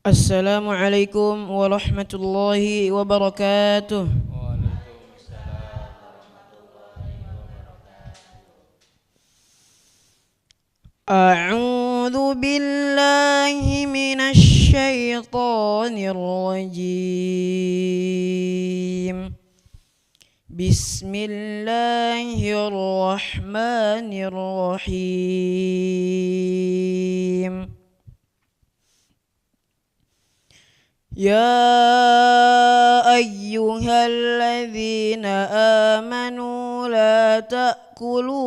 Assalamualaikum warahmatullahi wabarakatuh. A'udzu billahi minasy syaithanir rajim. Bismillahirrahmanirrahim. يا أيها الذين آمنوا لا تأكلوا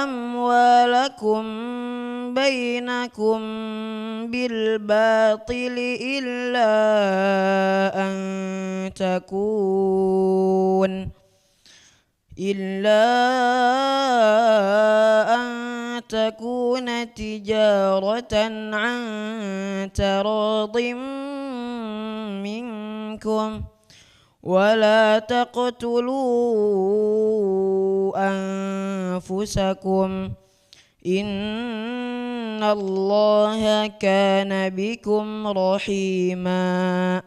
أموالكم بينكم بالباطل إلا أن تكون تجارة عن تراض منكم ولا تقتلوا أنفسكم إن الله كان بكم رحيما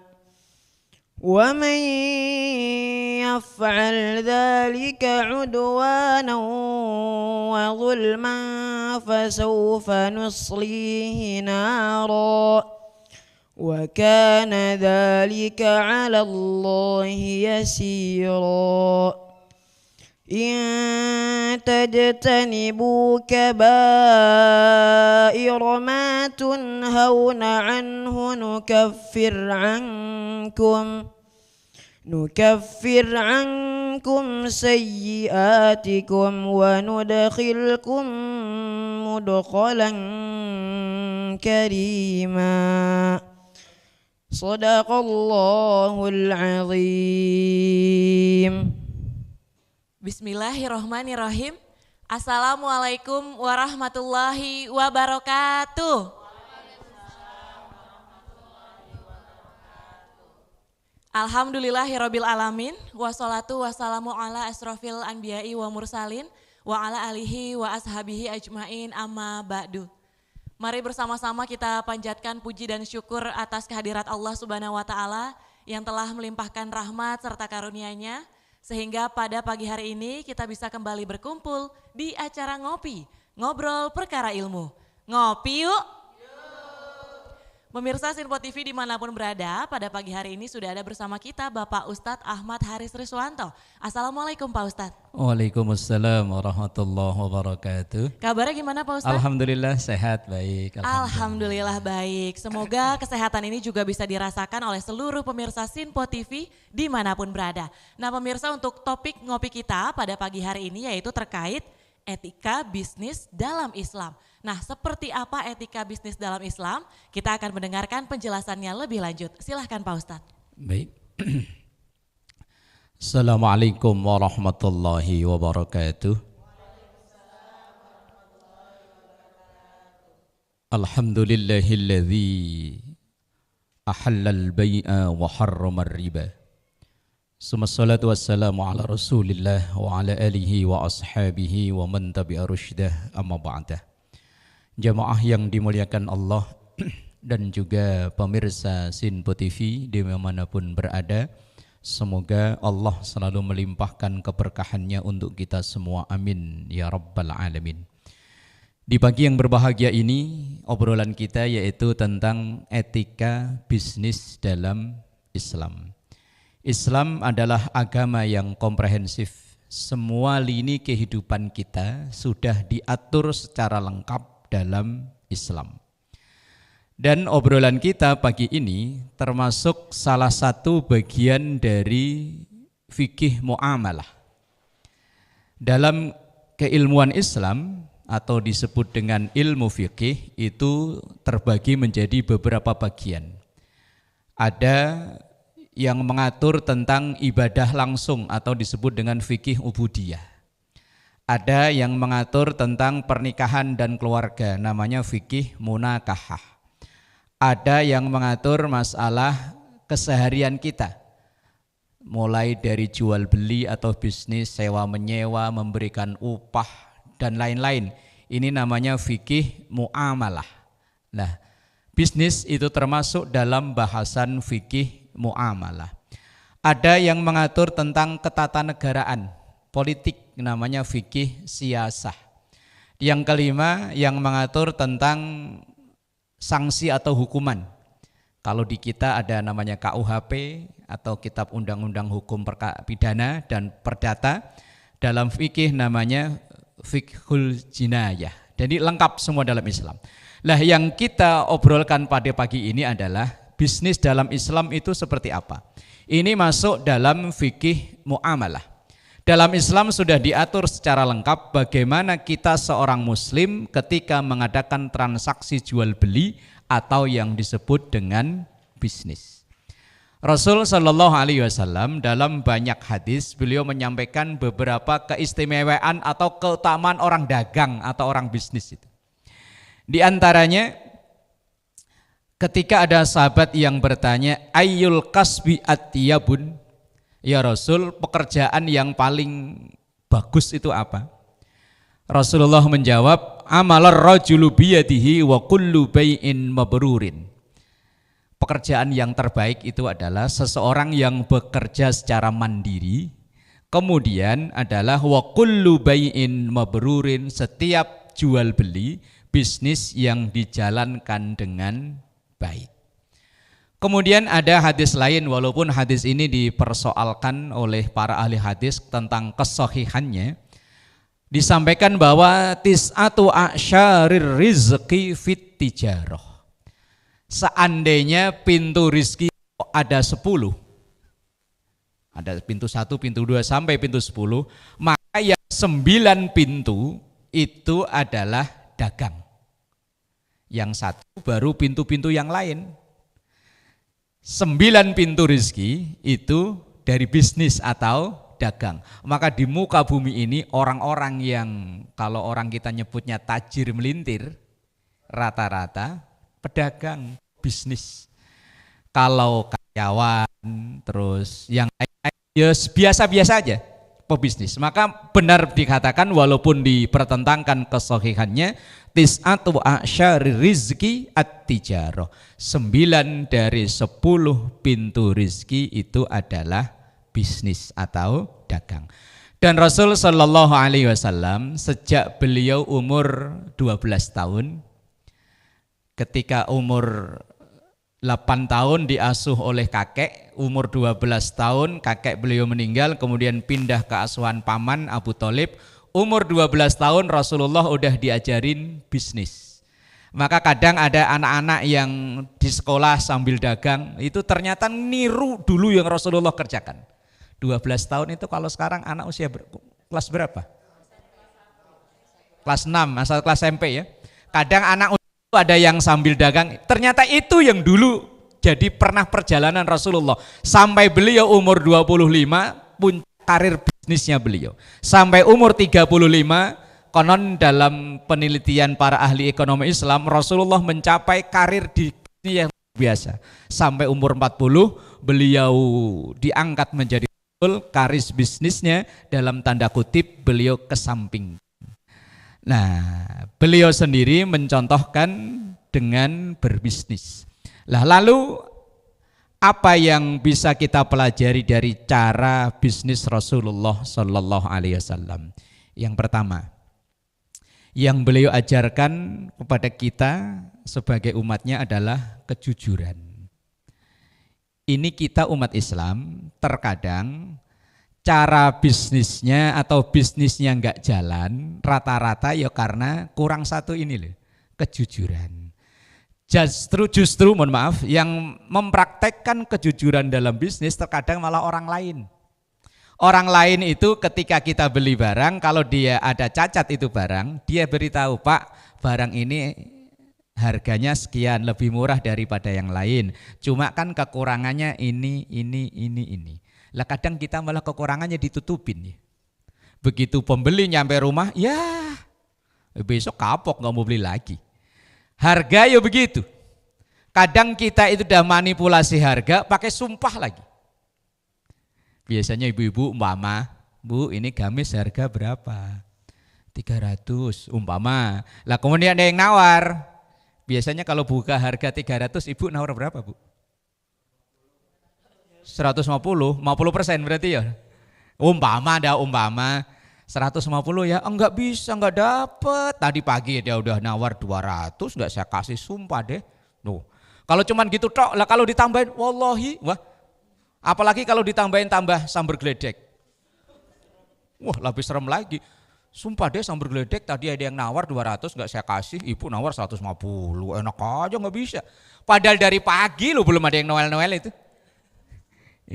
ومن يفعل ذلك عدوانا وظلما فسوف نصليه نارا وكان ذلك على الله يسيرا إن تجتنبوا كبائر ما تنهون عنه نكفر عنكم سيئاتكم وندخلكم مدخلا كريما صدق الله العظيم. Bismillahirrahmanirrahim. Assalamualaikum warahmatullahi wabarakatuh. Alhamdulillahirabbil alamin, wassalatu wassalamu ala asrofil anbiya'i wa mursalin wa ala alihi wa ashabihi ajmain amma ba'du. Mari bersama-sama kita panjatkan puji dan syukur atas kehadirat Allah Subhanahu wa taala yang telah melimpahkan rahmat serta karunia-Nya sehingga pada pagi hari ini kita bisa kembali berkumpul di acara ngobrol perkara ilmu. Ngopi yuk! Pemirsa Sinpo TV dimanapun berada, pada pagi hari ini sudah ada bersama kita Bapak Ustadz Ahmad Haris Riswanto. Assalamualaikum Pak Ustadz. Waalaikumsalam warahmatullahi wabarakatuh. Kabarnya gimana Pak Ustadz? Alhamdulillah sehat, baik. Alhamdulillah baik. Semoga kesehatan ini juga bisa dirasakan oleh seluruh pemirsa Sinpo TV dimanapun berada. Nah pemirsa, untuk topik ngopi kita pada pagi hari ini yaitu terkait etika bisnis dalam Islam. Nah, seperti apa etika bisnis dalam Islam? Kita akan mendengarkan penjelasannya lebih lanjut. Silahkan Pak Ustadz. Baik. Assalamualaikum warahmatullahi wabarakatuh. Alhamdulillahilladzi ahallal bai'a wa harramar riba. Summassalatu wassalamu ala rasulillah wa ala alihi wa ashabihi wa man tabi'a rusydah amma ba'dah. Jamaah yang dimuliakan Allah dan juga pemirsa Sinpo TV dimanapun berada, semoga Allah selalu melimpahkan keberkahannya untuk kita semua, amin ya rabbal alamin. Di pagi yang berbahagia ini obrolan kita yaitu tentang etika bisnis dalam Islam. Islam adalah agama yang komprehensif. Semua lini kehidupan kita sudah diatur secara lengkap dalam Islam. Dan obrolan kita pagi ini termasuk salah satu bagian dari fikih muamalah. Dalam keilmuan Islam atau disebut dengan ilmu fikih itu terbagi menjadi beberapa bagian. Ada yang mengatur tentang ibadah langsung atau disebut dengan fikih ubudiyah. Ada yang mengatur tentang pernikahan dan keluarga, namanya fikih munakahah. Ada yang mengatur masalah keseharian kita, mulai dari jual beli atau bisnis, sewa menyewa, memberikan upah dan lain-lain. Ini namanya fikih muamalah. Nah, bisnis itu termasuk dalam bahasan fikih muamalah. Ada yang mengatur tentang ketatanegaraan, politik, namanya fikih siyasah. Yang kelima yang mengatur tentang sanksi atau hukuman. Kalau di kita ada namanya KUHP atau Kitab Undang-Undang Hukum Pidana dan Perdata. Dalam fikih namanya fiqhul jinayah. Jadi lengkap semua dalam Islam. Lah yang kita obrolkan pada pagi ini adalah bisnis dalam Islam itu seperti apa. Ini masuk dalam fikih muamalah. Dalam Islam sudah diatur secara lengkap bagaimana kita seorang muslim ketika mengadakan transaksi jual beli atau yang disebut dengan bisnis. Rasul Shallallahu Alaihi Wasallam dalam banyak hadis beliau menyampaikan beberapa keistimewaan atau keutamaan orang dagang atau orang bisnis itu. Di antaranya ketika ada sahabat yang bertanya, ayyul kasbi atyabun, ya Rasul, pekerjaan yang paling bagus itu apa? Rasulullah menjawab, amalar rajulu biyadihi wa kullu bai'in mabrurin. Pekerjaan yang terbaik itu adalah seseorang yang bekerja secara mandiri. Kemudian adalah wa kullu bai'in mabrurin, setiap jual beli bisnis yang dijalankan dengan baik. Kemudian ada hadis lain, walaupun hadis ini dipersoalkan oleh para ahli hadis tentang kesahihannya. Disampaikan bahwa tis'atu a'syarir rizqi fit tijarah. Seandainya pintu rizki ada 10, ada pintu 1, pintu 2 sampai pintu 10, maka yang 9 pintu itu adalah dagang. Yang 1 baru pintu-pintu yang lain. 9 pintu rizki itu dari bisnis atau dagang. Maka di muka bumi ini orang-orang yang kalau orang kita nyebutnya tajir melintir, rata-rata pedagang, bisnis. Kalau karyawan terus yang lain ya biasa-biasa aja pebisnis. Maka benar dikatakan walaupun dipertentangkan kesahihannya, tis'atu a'syari rizki at-tijarah. 9 dari 10 pintu rizki itu adalah bisnis atau dagang. Dan Rasul Shallallahu Alaihi Wasallam sejak beliau umur 12 tahun, ketika umur 8 tahun diasuh oleh kakek, umur 12 tahun kakek beliau meninggal, kemudian pindah ke asuhan paman Abu Thalib. Umur 12 tahun Rasulullah udah diajarin bisnis. Maka kadang ada anak-anak yang di sekolah sambil dagang, itu ternyata niru dulu yang Rasulullah kerjakan. 12 tahun itu kalau sekarang anak usia kelas berapa? Kelas 6, asal kelas SMP ya. Kadang anak ada yang sambil dagang, ternyata itu yang dulu jadi pernah perjalanan Rasulullah. Sampai beliau umur 25, puncak karir bisnisnya beliau. Sampai umur 35, konon dalam penelitian para ahli ekonomi Islam, Rasulullah mencapai karir di bisnis yang biasa. Sampai umur 40, beliau diangkat menjadi rasul, karir bisnisnya dalam tanda kutip beliau kesamping. Nah, beliau sendiri mencontohkan dengan berbisnis. Lalu apa yang bisa kita pelajari dari cara bisnis Rasulullah Shallallahu Alaihi Wasallam? Yang pertama, yang beliau ajarkan kepada kita sebagai umatnya adalah kejujuran. Ini kita umat Islam terkadang cara bisnisnya atau bisnisnya enggak jalan rata-rata ya karena kurang satu ini loh, kejujuran. Justru mohon maaf, yang mempraktekkan kejujuran dalam bisnis terkadang malah orang lain. Orang lain itu ketika kita beli barang, kalau dia ada cacat itu barang, dia beritahu, Pak, barang ini harganya sekian, lebih murah daripada yang lain. Cuma kan kekurangannya ini. Lah kadang kita malah kekurangannya ditutupin ya. Begitu pembeli nyampe rumah, ya besok kapok nggak mau beli lagi. Harga ya begitu. Kadang kita itu udah manipulasi harga pakai sumpah lagi. Biasanya ibu-ibu umpama, Bu ini gamis harga berapa? 300 umpama. Lah kemudian ada yang nawar. Biasanya kalau buka harga 300 ibu nawar berapa Bu? 150, 50% berarti ya? Umpama 150 ya, enggak bisa, enggak dapet. Tadi pagi dia udah nawar 200, enggak saya kasih, sumpah deh. Nuh. Kalau cuman gitu tok, lah kalau ditambahin wallahi, wah. Apalagi kalau ditambahin tambah sambar geledek. Wah, lebih serem lagi. Sumpah deh sambar geledek tadi ada yang nawar 200 enggak saya kasih, ibu nawar 150. Enak aja enggak bisa. Padahal dari pagi lo belum ada yang noel-noel itu.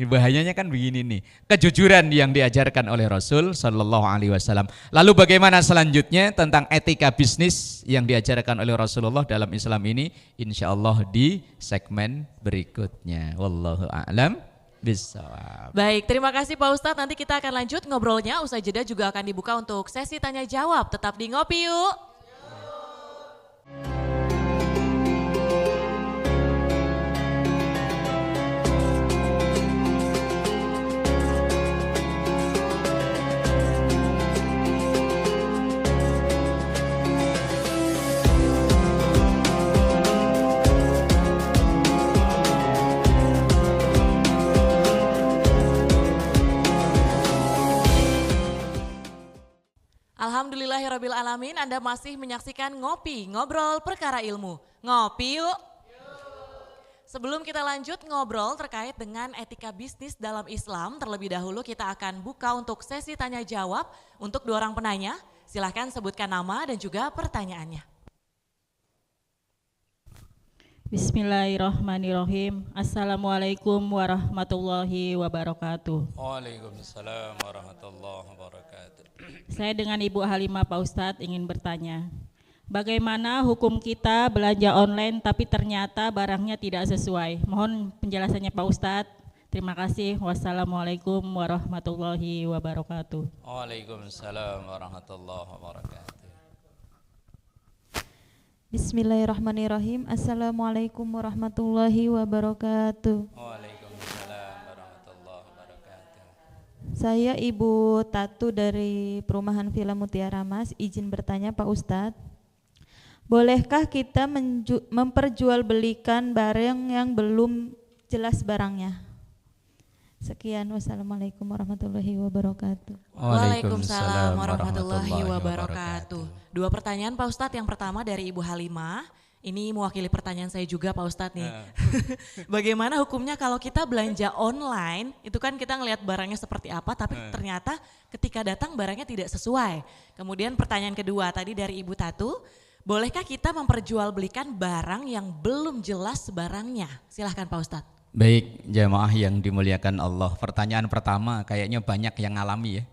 Bahayanya kan begini nih, kejujuran yang diajarkan oleh Rasul Sallallahu Alaihi Wasallam. Lalu bagaimana selanjutnya tentang etika bisnis yang diajarkan oleh Rasulullah dalam Islam ini, insya Allah di segmen berikutnya. Wallahu a'lam bishawab. Baik, terima kasih Pak Ustadz. Nanti kita akan lanjut ngobrolnya. Usai jeda juga akan dibuka untuk sesi tanya jawab. Tetap di Ngopi Yuk. Alhamdulillahirrabbilalamin, Anda masih menyaksikan Ngopi, Ngobrol Perkara Ilmu. Ngopi yuk. Sebelum kita lanjut ngobrol terkait dengan etika bisnis dalam Islam, terlebih dahulu kita akan buka untuk sesi tanya jawab untuk 2 orang penanya. Silahkan sebutkan nama dan juga pertanyaannya. Bismillahirrahmanirrahim. Assalamualaikum warahmatullahi wabarakatuh. Waalaikumsalam warahmatullahi wabarakatuh. Saya dengan Ibu Halimah Pak Ustadz ingin bertanya, bagaimana hukum kita belanja online tapi ternyata barangnya tidak sesuai? Mohon penjelasannya Pak Ustadz. Terima kasih. Wassalamualaikum warahmatullahi wabarakatuh. Waalaikumsalam warahmatullahi wabarakatuh. Bismillahirrahmanirrahim. Assalamualaikum warahmatullahi wabarakatuh. Waalaikumsalam warahmatullahi wabarakatuh. Saya Ibu Tatu dari Perumahan Villa Mutiara Mas. Izin bertanya Pak Ustadz, bolehkah kita memperjualbelikan barang yang belum jelas barangnya? Sekian, wassalamualaikum warahmatullahi wabarakatuh. Waalaikumsalam warahmatullahi wabarakatuh. 2 pertanyaan Pak Ustadz. Yang pertama dari Ibu Halimah. Ini mewakili pertanyaan saya juga Pak Ustadz nih. Bagaimana hukumnya kalau kita belanja online, itu kan kita ngelihat barangnya seperti apa, tapi ternyata ketika datang barangnya tidak sesuai. Kemudian pertanyaan kedua tadi dari Ibu Tatu, bolehkah kita memperjualbelikan barang yang belum jelas barangnya? Silahkan Pak Ustadz. Baik, jamaah yang dimuliakan Allah. Pertanyaan pertama kayaknya banyak yang ngalami ya.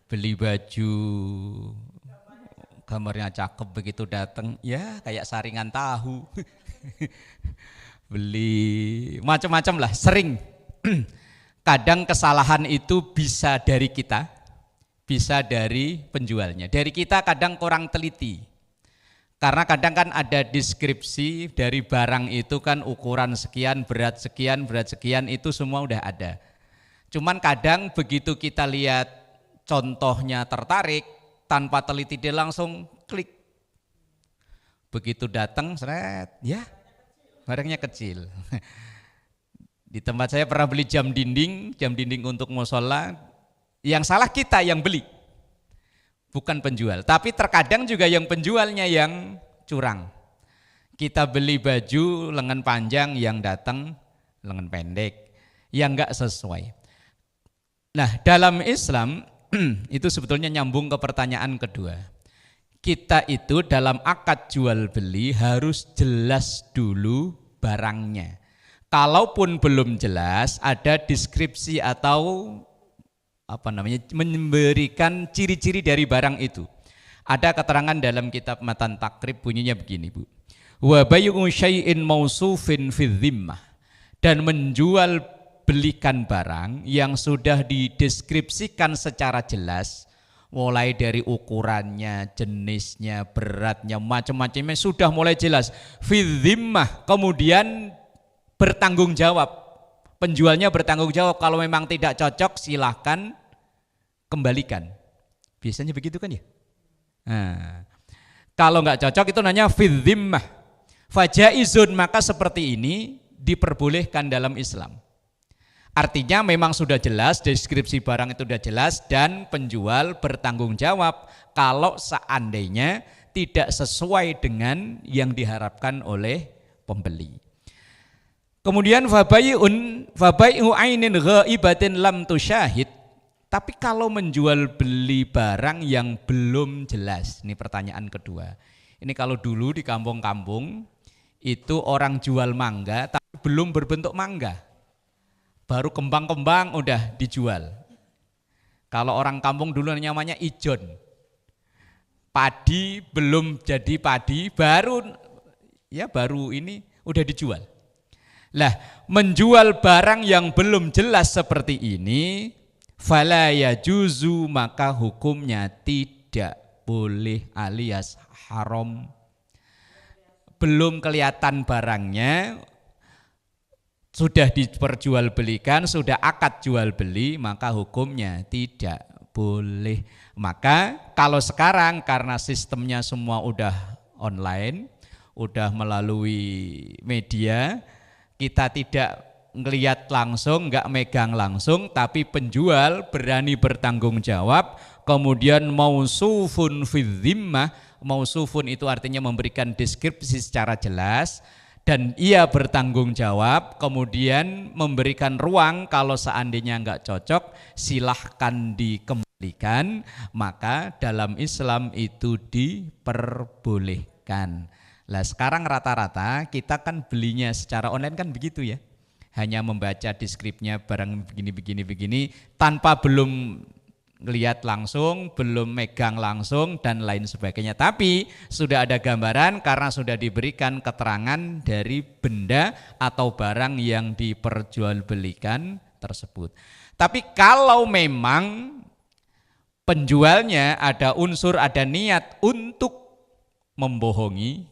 Beli baju, gambarnya cakep, begitu datang ya kayak saringan tahu. Beli macam-macam lah, sering. Kadang kesalahan itu bisa dari kita, bisa dari penjualnya. Dari kita kadang kurang teliti. Karena kadang kan ada deskripsi dari barang itu kan ukuran sekian, berat sekian itu semua udah ada. Cuman kadang begitu kita lihat contohnya tertarik, tanpa teliti dia langsung klik. Begitu datang, seret, ya barangnya kecil. Di tempat saya pernah beli jam dinding untuk musola, yang salah kita yang beli. Bukan penjual, tapi terkadang juga yang penjualnya yang curang. Kita beli baju lengan panjang, yang datang lengan pendek, yang enggak sesuai. Nah, dalam Islam itu sebetulnya nyambung ke pertanyaan kedua. Kita itu dalam akad jual beli harus jelas dulu barangnya. Kalaupun belum jelas, ada deskripsi atau memberikan ciri-ciri dari barang itu. Ada keterangan dalam kitab Matan Takrib bunyinya begini, Bu. Wa bay'u syai'in mausufin fi dhimmah, dan menjual belikan barang yang sudah dideskripsikan secara jelas, mulai dari ukurannya, jenisnya, beratnya, macam-macamnya sudah mulai jelas. Fi dhimmah, kemudian bertanggung jawab, penjualnya bertanggung jawab, kalau memang tidak cocok silahkan kembalikan. Biasanya begitu kan ya. Nah, kalau nggak cocok itu namanya fidzimmah. Fajaizun, maka seperti ini diperbolehkan dalam Islam. Artinya memang sudah jelas, deskripsi barang itu sudah jelas dan penjual bertanggung jawab kalau seandainya tidak sesuai dengan yang diharapkan oleh pembeli. Kemudian fabai'u ainin ghaibatin lam tusyahid. Tapi kalau menjual beli barang yang belum jelas, ini pertanyaan kedua. Ini kalau dulu di kampung-kampung itu orang jual mangga tapi belum berbentuk mangga. Baru kembang-kembang udah dijual. Kalau orang kampung dulu namanya ijon. Padi belum jadi padi, baru ini udah dijual. Lah, menjual barang yang belum jelas seperti ini, fala yajuzu, maka hukumnya tidak boleh alias haram. Belum kelihatan barangnya, sudah diperjualbelikan, sudah akad jual beli, maka hukumnya tidak boleh. Maka kalau sekarang karena sistemnya semua udah online, udah melalui media, kita tidak ngelihat langsung, nggak megang langsung, tapi penjual berani bertanggung jawab, kemudian mausufun fidzimmah, mausufun itu artinya memberikan deskripsi secara jelas, dan ia bertanggung jawab, kemudian memberikan ruang kalau seandainya nggak cocok silahkan dikembalikan, maka dalam Islam itu diperbolehkan. Lah sekarang rata-rata kita kan belinya secara online kan begitu ya, hanya membaca deskripsinya barang begini tanpa belum lihat langsung, belum megang langsung dan lain sebagainya. Tapi sudah ada gambaran karena sudah diberikan keterangan dari benda atau barang yang diperjualbelikan tersebut. Tapi kalau memang penjualnya ada unsur, ada niat untuk membohongi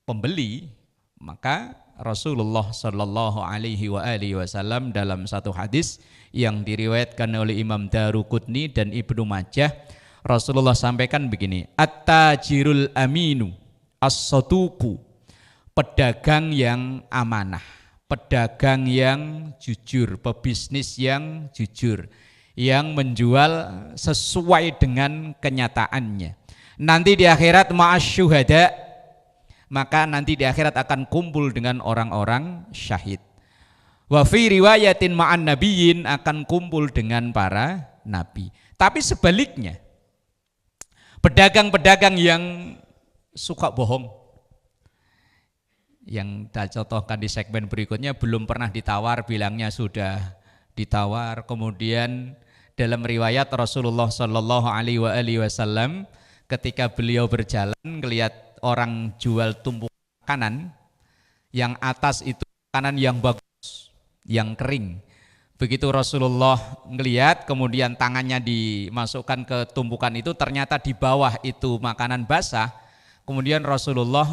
pembeli, maka Rasulullah Shallallahu Alaihi Wasallam dalam satu hadis yang diriwayatkan oleh Imam Daruqutni dan Ibnu Majah, Rasulullah sampaikan begini: at-tajirul aminu as-saduqu, pedagang yang amanah, pedagang yang jujur, pebisnis yang jujur, yang menjual sesuai dengan kenyataannya. Nanti di akhirat ma'as syuhada, maka nanti di akhirat akan kumpul dengan orang-orang syahid. Wa fi riwayatin ma'an nabiyyin, akan kumpul dengan para nabi. Tapi sebaliknya, pedagang-pedagang yang suka bohong, yang kita contohkan di segmen berikutnya, belum pernah ditawar bilangnya sudah ditawar. Kemudian dalam riwayat Rasulullah Shallallahu Alaihi Wasallam ketika beliau berjalan ngelihat orang jual tumpuk makanan, yang atas itu makanan yang bagus, yang kering. Begitu Rasulullah ngelihat, kemudian tangannya dimasukkan ke tumpukan itu, ternyata di bawah itu makanan basah. Kemudian Rasulullah,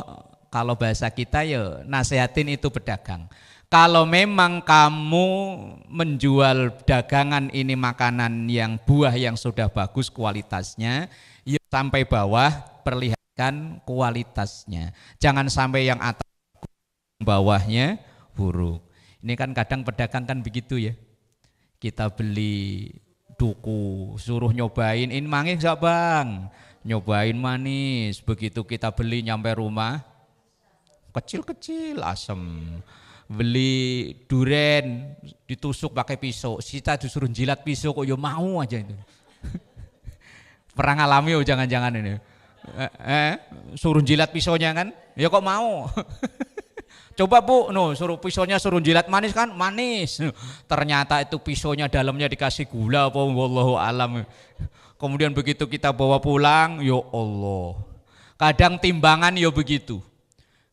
kalau bahasa kita ya nasihatin itu pedagang, kalau memang kamu menjual dagangan ini makanan yang buah yang sudah bagus kualitasnya, ya sampai bawah perlihatkan kualitasnya, jangan sampai yang atas bawahnya buruk. Ini kan kadang pedagang kan begitu ya, kita beli duku suruh nyobain, ini manis gak bang, nyobain manis, begitu kita beli nyampe rumah kecil-kecil asem. Beli duren ditusuk pakai pisau, kita disuruh jilat pisau kok ya mau aja itu. Pernah ngalami oh jangan-jangan ini suruh jilat pisaunya kan ya kok mau. Coba bu, suruh pisaunya suruh jilat manis kan manis, ternyata itu pisaunya dalamnya dikasih gula apa wallahu alam. Kemudian begitu kita bawa pulang, ya Allah, kadang timbangan ya begitu,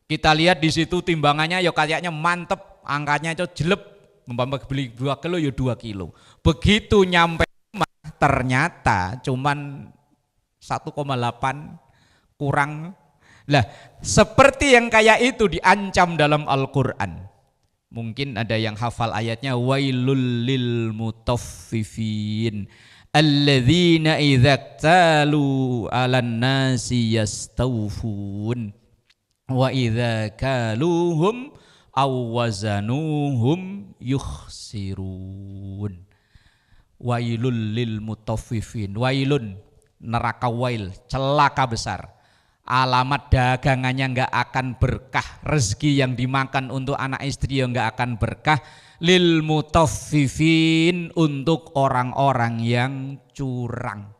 kita lihat di situ timbangannya ya kayaknya mantep, angkanya itu jelek, umpama beli 2 kilo ya 2 kilo, begitu nyampe rumah ternyata cuman 1,8 kurang. Lah seperti yang kayak itu diancam dalam Al-Quran, Mungkin ada yang hafal ayatnya, wailul lil mutaffifin alladzina idza talu 'alan nasi yastawfun wa idza kaluhum aw wazanuhum yukhsirun. Wailul lil mutaffifin, wailun neraka wail, celaka besar. Alamat dagangannya enggak akan berkah, rezeki yang dimakan untuk anak istri yang enggak akan berkah. Lil mutaffifin, untuk orang-orang yang curang.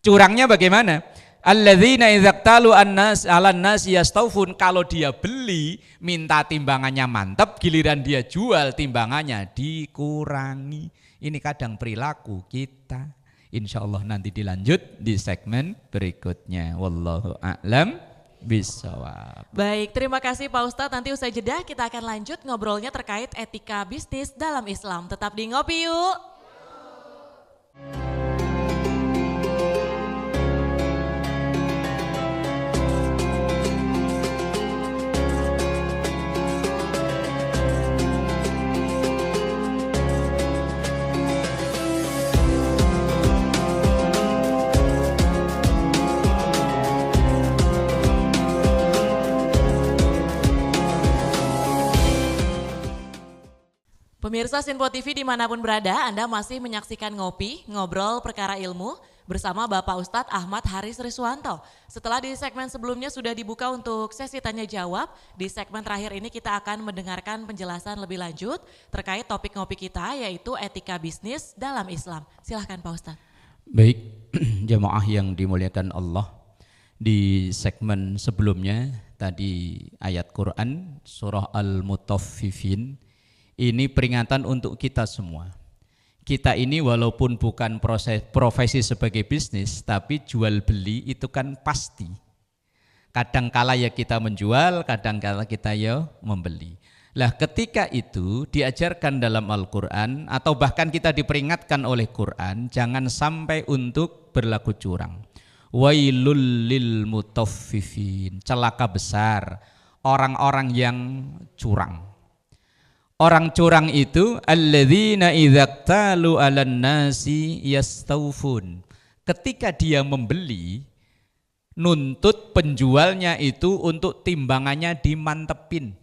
Curangnya bagaimana? Alladzina idza talu annas 'alan nas yastawfun, kalau dia beli minta timbangannya mantap, giliran dia jual timbangannya dikurangi. Ini kadang perilaku kita. Insyaallah nanti dilanjut di segmen berikutnya. Wallahu a'lam bishawab. Baik, terima kasih Pak Ustadz. Nanti usai jeda kita akan lanjut ngobrolnya terkait etika bisnis dalam Islam. Tetap di Ngopi Yuk. Pemirsa Sinpo TV dimanapun berada, Anda masih menyaksikan Ngopi, Ngobrol Perkara Ilmu bersama Bapak Ustadz Ahmad Haris Riswanto. Setelah di segmen sebelumnya sudah dibuka untuk sesi tanya jawab, di segmen terakhir ini kita akan mendengarkan penjelasan lebih lanjut terkait topik ngopi kita, yaitu etika bisnis dalam Islam. Silahkan Pak Ustadz. Baik, jamaah yang dimuliakan Allah, di segmen sebelumnya tadi ayat Quran surah Al-Mutaffifin. Ini peringatan untuk kita semua. Kita ini walaupun bukan profesi sebagai bisnis, tapi jual beli itu kan pasti. Kadangkala ya kita menjual, kadangkala kita ya membeli. Lah ketika itu diajarkan dalam Al-Quran atau bahkan kita diperingatkan oleh Quran, jangan sampai untuk berlaku curang. Wailul lil mutaffifin, celaka besar orang-orang yang curang. Orang curang itu alladzina idza talu 'alan nasi yastawfun. Ketika dia membeli, nuntut penjualnya itu untuk timbangannya dimantepin.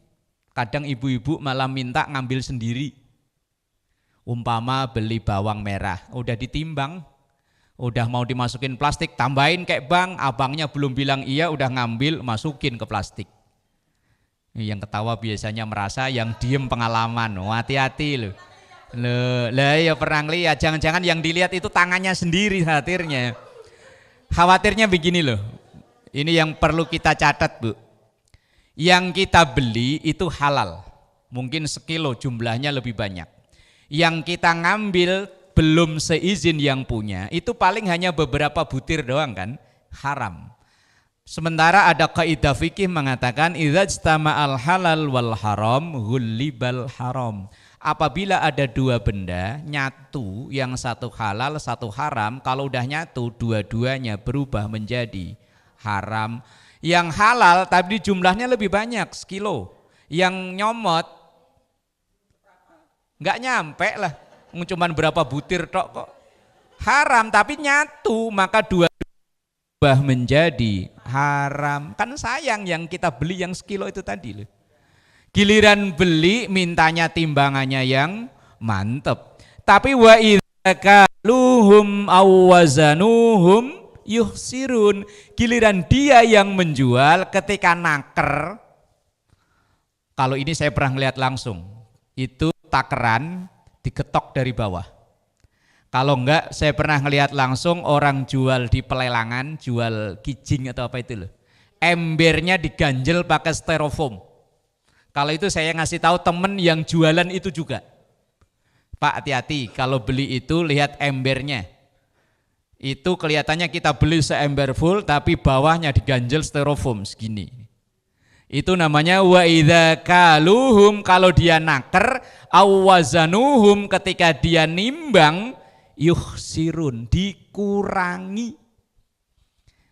Kadang ibu-ibu malah minta ngambil sendiri. Umpama beli bawang merah, udah ditimbang, udah mau dimasukin plastik, tambahin kayak bang, abangnya belum bilang iya udah ngambil, masukin ke plastik. Yang ketawa biasanya merasa, yang diem pengalaman. Oh, hati-hati loh. Lah ya pernah lihat, jangan-jangan yang dilihat itu tangannya sendiri khawatirnya. Khawatirnya begini loh. Ini yang perlu kita catat, Bu. Yang kita beli itu halal. Mungkin sekilo jumlahnya lebih banyak. Yang kita ngambil belum seizin yang punya, itu paling hanya beberapa butir doang kan, haram. Sementara ada kaidah fikih mengatakan idza ijtama'al halal wal haram ghullibal haram. Apabila ada dua benda nyatu, yang satu halal satu haram, kalau udah nyatu dua-duanya berubah menjadi haram. Yang halal tapi jumlahnya lebih banyak, sekilo. Yang nyomot nggak nyampe lah, cuman berapa butir tok kok. Haram tapi nyatu, maka dua menjadi haram. Kan sayang yang kita beli yang sekilo itu tadi loh. Giliran beli mintanya timbangannya yang mantep. Tapi wa idza kaluhum aw wazanuhum yuhsirun. Giliran dia yang menjual ketika naker. Kalau ini saya pernah lihat langsung. Itu takeran diketok dari bawah. Kalau enggak, saya pernah ngelihat langsung orang jual di pelelangan, jual kijing atau apa itu loh. Embernya diganjel pakai styrofoam. Kalau itu saya ngasih tahu temen yang jualan itu juga. Pak, hati-hati kalau beli itu lihat embernya. Itu kelihatannya kita beli seember full tapi bawahnya diganjel styrofoam segini. Itu namanya wa idza kaluhum, kalau dia naker, awazanuhum, ketika dia nimbang, yuhsirun, dikurangi.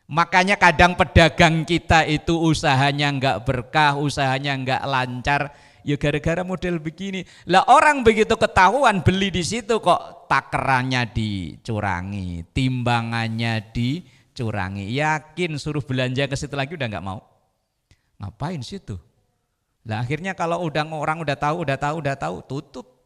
Makanya kadang pedagang kita itu usahanya enggak berkah, usahanya enggak lancar, Ya gara-gara model begini. Lah orang begitu ketahuan beli di situ kok takarannya dicurangi, timbangannya dicurangi. Yakin suruh belanja ke situ lagi udah nggak mau. Ngapain situ? Lah akhirnya kalau orang udah tahu tutup.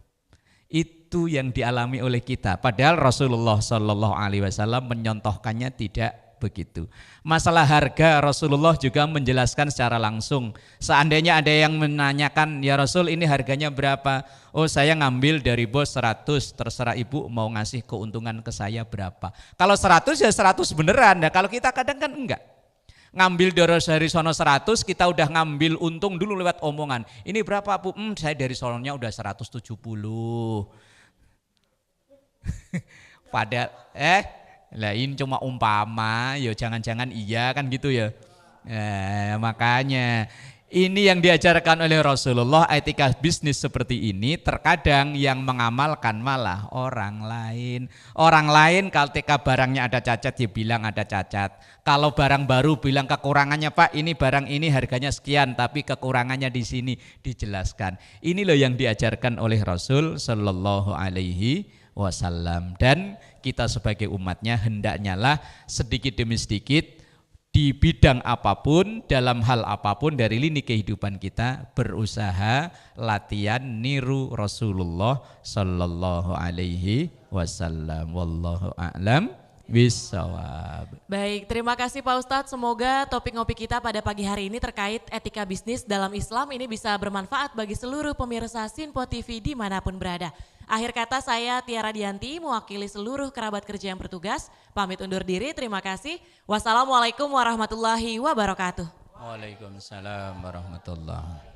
Itu yang dialami oleh kita. Padahal Rasulullah Shallallahu Alaihi Wasallam menyontohkannya tidak begitu. Masalah harga Rasulullah juga menjelaskan secara langsung. Seandainya ada yang menanyakan, ya Rasul ini harganya berapa? Oh saya ngambil dari bos 100, terserah ibu mau ngasih keuntungan ke saya berapa. Kalau 100 ya 100 beneran. Nah kalau kita kadang kan enggak. Ngambil dari sono 100, kita udah ngambil untung dulu lewat omongan. Ini berapa Bu? Saya dari sononya udah 170. Padahal lain cuma umpama, ya jangan-jangan iya kan gitu ya. Makanya ini yang diajarkan oleh Rasulullah, etika bisnis seperti ini. Terkadang yang mengamalkan malah orang lain. Orang lain ketika barangnya ada cacat ya bilang ada cacat. Kalau barang baru bilang kekurangannya Pak, ini barang ini harganya sekian tapi kekurangannya di sini dijelaskan. Ini loh yang diajarkan oleh Rasul Sallallahu Alaihi Wasallam. Dan kita sebagai umatnya hendaknya lah sedikit demi sedikit di bidang apapun, dalam hal apapun dari lini kehidupan kita berusaha latihan niru Rasulullah Sallallahu Alaihi Wasallam. Wallahu a'lam bissawab. Baik, terima kasih Pak Ustadz. Semoga topik ngopi kita pada pagi hari ini terkait etika bisnis dalam Islam ini bisa bermanfaat bagi seluruh pemirsa Sinpo TV dimanapun berada. Akhir kata saya Tiara Dianti mewakili seluruh kerabat kerja yang bertugas. Pamit undur diri, terima kasih. Wassalamualaikum warahmatullahi wabarakatuh. Waalaikumsalam warahmatullahi.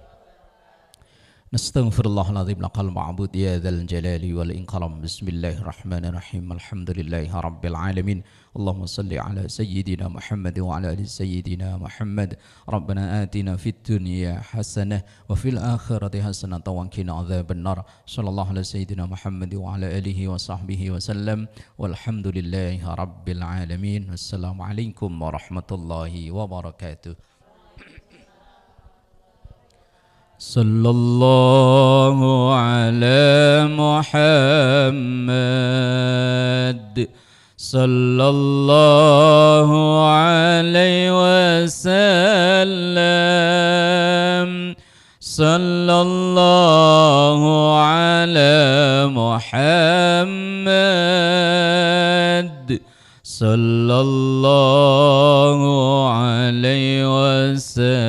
Nastaghfirullahaladzim laqal ma'bud ya dzal jalali wal ikram. Bismillahirrahmanirrahim. Alhamdulillahi rabbil alamin. Allahumma salli ala sayyidina Muhammad wa ala ali sayyidina Muhammad. Rabbana atina fid dunya hasanah wa fil akhirati hasanah wa qina adzabannar. Sallallahu ala sayyidina Muhammad wa ala alihi wa sahbihi wa sallam. Walhamdulillahi rabbil alamin. Wassalamualaikum warahmatullahi wabarakatuh. Sallallahu ala Muhammad sallallahu alaihi wasallam. Sallallahu ala Muhammad sallallahu alaihi wasallam.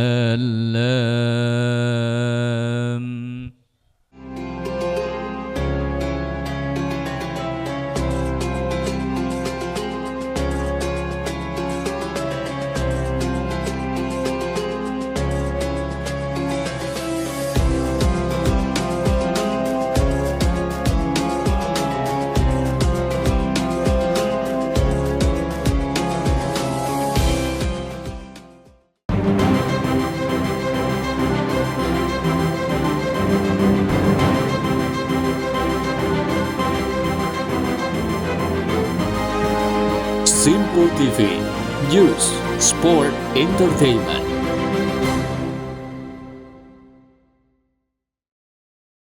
Sinpo TV, News, Sport, Entertainment.